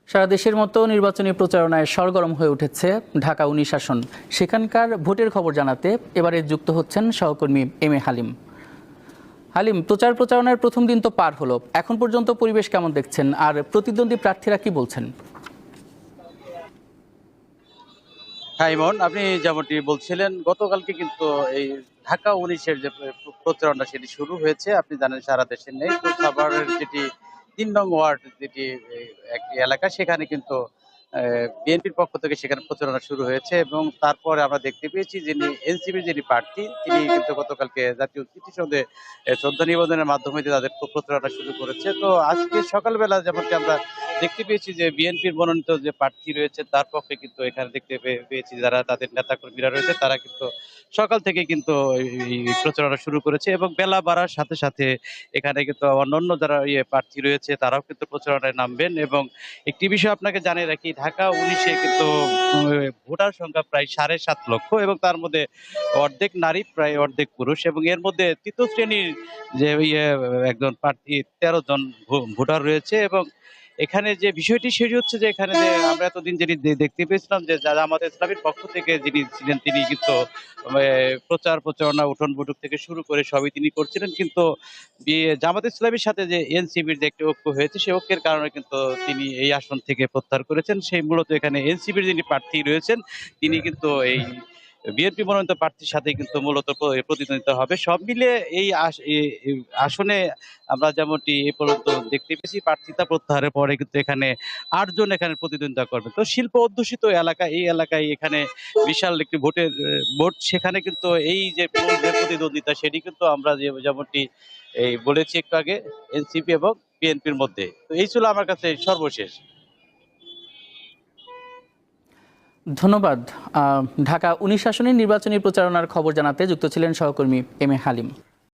সারা দেশের মতো নির্বাচনী প্রচারণায় সরগরম হয়ে উঠেছে ঢাকা ১৯ আসন। সেখানকার ভোটের খবর জানাতে এবারে যুক্ত হচ্ছেন সহকর্মী এম এ হালিম। হালিম, প্রচারণার প্রথম দিন তো পার হলো, এখন পর্যন্ত পরিবেশ কেমন দেখছেন আর প্রতিদ্বন্দ্বী প্রার্থীরা কি বলছেন? হ্যাঁ ইমন, আপনি যেমনটি বলছিলেন গতকালকে কিন্তু এই ঢাকা ১৯-এর যে প্রচারণা সেটি শুরু হয়েছে। আপনি জানেন সারা দেশে নেই, তো সাভারের যেটি ৩ নং ওয়ার্ড যেটি একটি এলাকা, সেখানে কিন্তু বিএনপির পক্ষ থেকে সেখানে প্রচারণা শুরু হয়েছে এবং তারপরে আমরা দেখতে পেয়েছি যিনি এনসিপির যিনি প্রার্থী তিনি কিন্তু গতকালকে জাতীয় স্মৃতিসৌধে শ্রদ্ধা নিবেদনের মাধ্যমে তাদের প্রচারণা শুরু করেছে। তো আজকে সকালবেলা যেমনটি আমরা দেখতে পেয়েছি যে বিএনপির মনোনীত যে প্রার্থী রয়েছে তার পক্ষে কিন্তু এখানে দেখতে পেয়েছি যারা তাদের নেতাকর্মীরা রয়েছে তারা কিন্তু সকাল থেকে কিন্তু এই প্রচারণা শুরু করেছে এবং বেলা বাড়ার সাথে সাথে এখানে কিন্তু অন্যান্য যারা প্রার্থী রয়েছে তারাও কিন্তু প্রচারণায় নামবেন। এবং একটি বিষয় আপনাকে জানিয়ে রাখি, ঢাকা ১৯-এ কিন্তু ভোটার সংখ্যা প্রায় ৭.৫ লক্ষ এবং তার মধ্যে অর্ধেক নারী প্রায় অর্ধেক পুরুষ এবং এর মধ্যে তৃতীয় শ্রেণীর যে একজন প্রার্থী ১৩ জন ভোটার রয়েছে। এবং এখানে যে বিষয়টি সেটি হচ্ছে যে এখানে যে আমরা এতদিন যিনি দেখতে পেয়েছিলাম যে জামাত ইসলামীর পক্ষ থেকে যিনি ছিলেন তিনি কিন্তু প্রচারণা উঠন বৈঠক থেকে শুরু করে সবই তিনি করছিলেন, কিন্তু জামাত ইসলামীর সাথে যে এনসিপির যে একটি ঐক্য হয়েছে সেই ঐক্যের কারণে কিন্তু তিনি এই আসন থেকে প্রত্যাহার করেছেন। সেই মূলত এখানে এনসিপির যিনি প্রার্থী রয়েছেন তিনি কিন্তু এই বিএনপি মনোনীত প্রার্থীর সাথে কিন্তু মূলত প্রতিদ্বন্দ্বিতা হবে। সব মিলিয়ে এই আসনে আমরা যেমনটি এ পর্যন্ত দেখতে পেয়েছি প্রার্থিতা প্রত্যাহারের পরে কিন্তু এখানে ৮ জন এখানে প্রতিদ্বন্দ্বিতা করবে। তো শিল্প অধ্যুষিত এলাকা, এই এলাকায় এখানে বিশাল একটি ভোট, সেখানে কিন্তু এই যে প্রতিদ্বন্দ্বিতা সেটি কিন্তু আমরা যেমনটি এই বলেছি একটু আগে এনসিপি এবং বিএনপির মধ্যে। তো এই ছিল আমার কাছে সর্বশেষ। ধন্যবাদ। ঢাকা ১৯ আসনের নির্বাচনী প্রচারণার খবর জানাতে যুক্ত ছিলেন সহকর্মী এম এ হালিম।